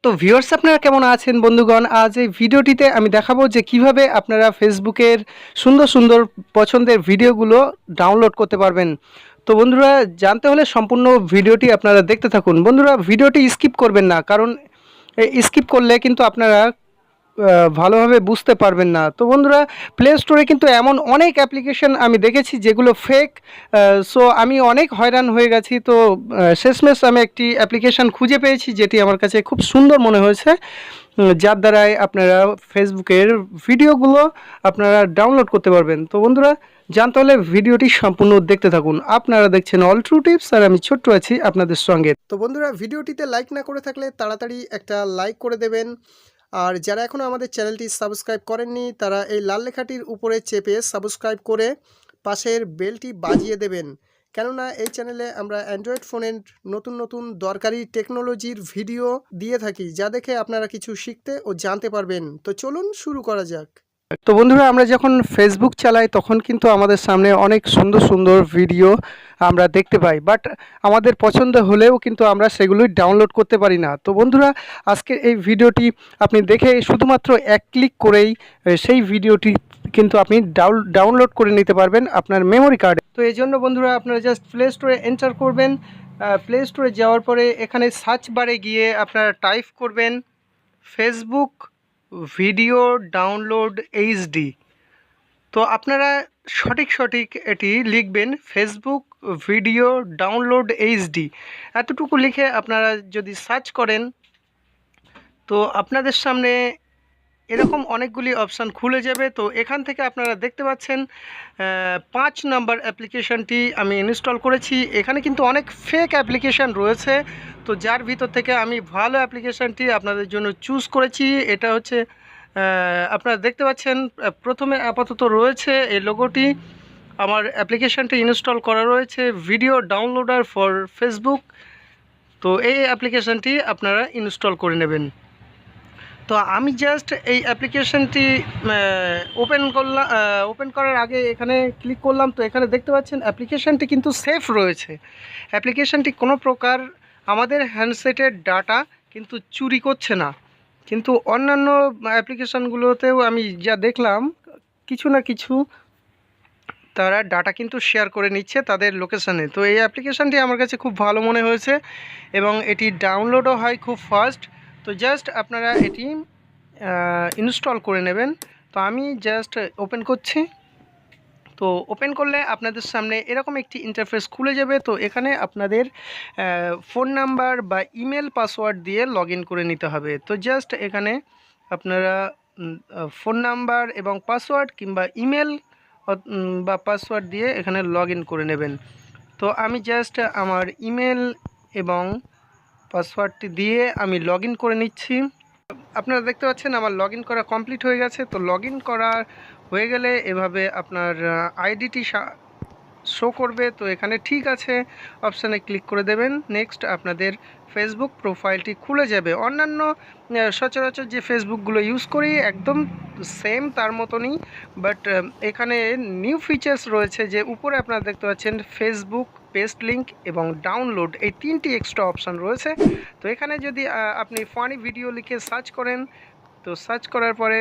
তো ভিউয়ার্স আপনারা কেমন আছেন বন্ধুগণ? আজ এই ভিডিওটিতে আমি দেখাবো যে কিভাবে আপনারা ফেসবুকের সুন্দর সুন্দর পছন্দের ভিডিওগুলো ডাউনলোড করতে পারবেন। তো বন্ধুরা জানতে হলে সম্পূর্ণ ভিডিওটি আপনারা দেখতে থাকুন। বন্ধুরা ভিডিওটি স্কিপ করবেন না, কারণ স্কিপ করলে কিন্তু আপনারা ভালোভাবে বুঝতে পারবেন না। তো বন্ধুরা প্লে স্টোরে কিন্তু এমন অনেক অ্যাপ্লিকেশন আমি দেখেছি যেগুলো ফেক। সো আমি অনেক হয়রান হয়ে গেছি। তো শেষমেশ আমি একটি অ্যাপ্লিকেশান খুঁজে পেয়েছি যেটি আমার কাছে খুব সুন্দর মনে হয়েছে, যার দ্বারাই আপনারা ফেসবুকের ভিডিওগুলো আপনারা ডাউনলোড করতে পারবেন। তো বন্ধুরা জানতে হলে ভিডিওটি সম্পূর্ণ দেখতে থাকুন। আপনারা দেখছেন অল ট্রু টিপস আর আমি ছোট্ট আছি আপনাদের সঙ্গে। তো বন্ধুরা ভিডিওটিতে লাইক না করে থাকলে তাড়াতাড়ি একটা লাইক করে দেবেন। আর যারা এখনও আমাদের চ্যানেলটি সাবস্ক্রাইব করেননি তারা এই লাল লেখাটির উপরে চেপে সাবস্ক্রাইব করে পাশের বেলটি বাজিয়ে দেবেন, কেননা এই চ্যানেলে আমরা অ্যান্ড্রয়েড ফোনের নতুন নতুন দরকারি টেকনোলজির ভিডিও দিয়ে থাকি, যা দেখে আপনারা কিছু শিখতে ও জানতে পারবেন। তো চলুন শুরু করা যাক। তো বন্ধুরা আমরা যখন ফেসবুক চালাই তখন কিন্তু আমাদের সামনে অনেক সুন্দর সুন্দর ভিডিও আমরা দেখতে পাই, বাট আমাদের পছন্দ হলেও কিন্তু আমরা সেগুলি ডাউনলোড করতে পারি না। তো বন্ধুরা আজকের এই ভিডিওটি আপনি দেখে শুধুমাত্র এক ক্লিক করেই সেই ভিডিওটি কিন্তু আপনি ডাউনলোড করে নিতে পারবেন আপনার মেমোরি কার্ডে। তো এই জন্য বন্ধুরা আপনারা জাস্ট প্লে স্টোরে এন্টার করবেন। প্লে স্টোরে যাওয়ার পরে এখানে সার্চ বারে গিয়ে আপনারা টাইপ করবেন ফেসবুক ভিডিও ডাউনলোড এইচডি। তো আপনারা সঠিক এটি লিখবেন ফেসবুক ভিডিও ডাউনলোড এইচডি। এতটুকু লিখে আপনারা যদি সার্চ করেন তো আপনাদের সামনে এরকম অনেকগুলি অপশান খুলে যাবে। তো এখান থেকে আপনারা দেখতে পাচ্ছেন 5 নাম্বার অ্যাপ্লিকেশানটি আমি ইনস্টল করেছি। এখানে কিন্তু অনেক ফেক অ্যাপ্লিকেশান রয়েছে, তো যার ভিতর থেকে আমি ভালো অ্যাপ্লিকেশানটি আপনাদের জন্য চুজ করেছি। এটা হচ্ছে আপনারা দেখতে পাচ্ছেন প্রথমে আপাতত রয়েছে এই লোগোটি। আমার অ্যাপ্লিকেশানটি ইনস্টল করা রয়েছে ভিডিও ডাউনলোডার ফর ফেসবুক। তো এই অ্যাপ্লিকেশানটি আপনারা ইনস্টল করে নেবেন। তো আমি জাস্ট এই অ্যাপ্লিকেশানটি ওপেন করার আগে এখানে ক্লিক করলাম। তো এখানে দেখতে পাচ্ছেন অ্যাপ্লিকেশানটি কিন্তু সেফ রয়েছে। অ্যাপ্লিকেশানটি কোনো প্রকার আমাদের হ্যান্ডসেটের ডাটা কিন্তু চুরি করছে না। কিন্তু অন্যান্য অ্যাপ্লিকেশানগুলোতেও আমি যা দেখলাম কিছু না কিছু তারা ডাটা কিন্তু শেয়ার করে নিচ্ছে তাদের লোকেশানে। তো এই অ্যাপ্লিকেশানটি আমার কাছে খুব ভালো মনে হয়েছে এবং এটি ডাউনলোডও হয় খুব ফাস্ট। তো জাস্ট আপনারা এটি ইনস্টল করে নেবেন। তো আমি জাস্ট ওপেন করছি। তো ওপেন করলে আপনাদের সামনে এরকম একটি ইন্টারফেস খুলে যাবে। তো এখানে আপনাদের ফোন নাম্বার বা ইমেল পাসওয়ার্ড দিয়ে লগ ইন করে নিতে হবে। তো জাস্ট এখানে আপনারা ফোন নাম্বার এবং পাসওয়ার্ড কিংবা ইমেল বা পাসওয়ার্ড দিয়ে এখানে লগ ইন করে নেবেন। তো আমি জাস্ট আমার ইমেল এবং পাসওয়ার্ডটি দিয়ে আমি লগ ইন করে নিচ্ছি। আপনারা দেখতে পাচ্ছেন আমার লগ ইন করা কমপ্লিট হয়ে গেছে। তো লগ ইন করা হয়ে গেলে এভাবে আপনার আইডিটি শো করবে। তো এখানে ঠিক আছে অপশানে ক্লিক করে দেবেন। নেক্সট আপনাদের ফেসবুক প্রোফাইলটি খুলে যাবে। অন্যান্য সচরাচর যে ফেসবুকগুলো ইউজ করি একদম সেম তার মতনই, বাট এখানে নিউ ফিচার্স রয়েছে যে উপরে আপনারা দেখতে পাচ্ছেন ফেসবুক পেস্ট লিঙ্ক এবং ডাউনলোড, এই 3টি এক্সট্রা অপশান রয়েছে। তো এখানে যদি আপনি ফানি ভিডিও লিখে সার্চ করেন, তো সার্চ করার পরে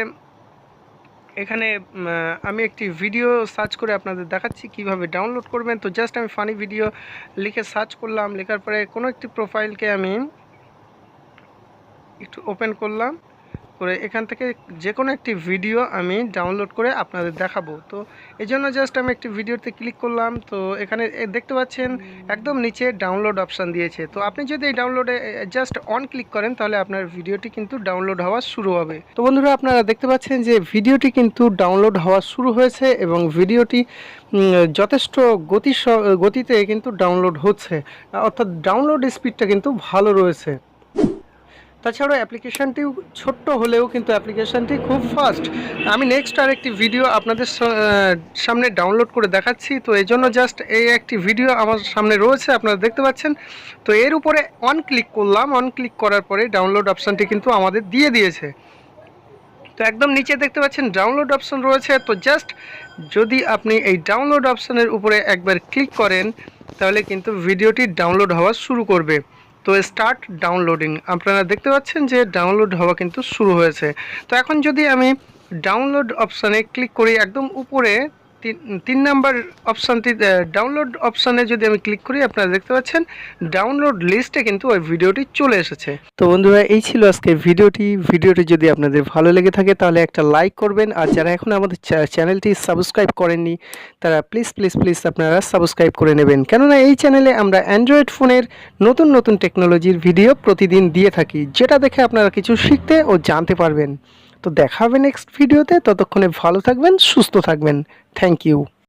এখানে আমি একটি ভিডিও সার্চ করে আপনাদের দেখাচ্ছি কিভাবে ডাউনলোড করবেন। তো জাস্ট আমি ফানি ভিডিও লিখে সার্চ করলাম, লেখার পরে কোনো একটি প্রোফাইলকে আমি একটু ওপেন করলাম, করে এখান থেকে যে কোনো একটি ভিডিও আমি ডাউনলোড করে আপনাদের দেখাবো। তো এই জন্য জাস্ট আমি একটি ভিডিওতে ক্লিক করলাম। তো এখানে দেখতে পাচ্ছেন একদম নিচে ডাউনলোড অপশান দিয়েছে। তো আপনি যদি এই ডাউনলোডে জাস্ট অন ক্লিক করেন তাহলে আপনার ভিডিওটি কিন্তু ডাউনলোড হওয়া শুরু হবে। তো বন্ধুরা আপনারা দেখতে পাচ্ছেন যে ভিডিওটি কিন্তু ডাউনলোড হওয়া শুরু হয়েছে এবং ভিডিওটি যথেষ্ট গতিতে কিন্তু ডাউনলোড হচ্ছে, অর্থাৎ ডাউনলোড স্পিডটা কিন্তু ভালো রয়েছে। তাছাড়াও অ্যাপ্লিকেশানটিও ছোট্ট হলেও কিন্তু অ্যাপ্লিকেশানটি খুব ফাস্ট। আমি নেক্সট আরেকটি ভিডিও আপনাদের সামনে ডাউনলোড করে দেখাচ্ছি। তো এই জন্য জাস্ট এই একটি ভিডিও আমার সামনে রয়েছে আপনারা দেখতে পাচ্ছেন। তো এর উপরে অন ক্লিক করলাম, অন ক্লিক করার পরে ডাউনলোড অপশানটি কিন্তু আমাদের দিয়ে দিয়েছে। তো একদম নিচে দেখতে পাচ্ছেন ডাউনলোড অপশান রয়েছে। তো জাস্ট যদি আপনি এই ডাউনলোড অপশানের উপরে একবার ক্লিক করেন তাহলে কিন্তু ভিডিওটি ডাউনলোড হওয়া শুরু করবে। তো স্টার্ট ডাউনলোডিং, আপনারা দেখতে পাচ্ছেন যে ডাউনলোড হওয়া কিন্তু শুরু হয়েছে। তো এখন যদি আমি ডাউনলোড অপশানে ক্লিক করি, একদম উপরে তিন নাম্বার অপশানটি ডাউনলোড অপশানে যদি আমি ক্লিক করি, আপনারা দেখতে পাচ্ছেন ডাউনলোড লিস্টে কিন্তু ওই ভিডিওটি চলে এসেছে। তো বন্ধুরা, এই ছিল আজকের ভিডিওটি যদি আপনাদের ভালো লেগে থাকে তাহলে একটা লাইক করবেন, আর যারা এখন আমাদের চ্যানেলটি সাবস্ক্রাইব করেননি তারা প্লিজ আপনারা সাবস্ক্রাইব করে নেবেন, কেননা এই চ্যানেলে আমরা অ্যান্ড্রয়েড ফোনের নতুন টেকনোলজির ভিডিও প্রতিদিন দিয়ে থাকি, যেটা দেখে আপনারা কিছু শিখতে ও জানতে পারবেন। তো দেখা হবে নেক্সট ভিডিওতে, ততক্ষণে ভালো থাকবেন, সুস্থ থাকবেন। Thank you.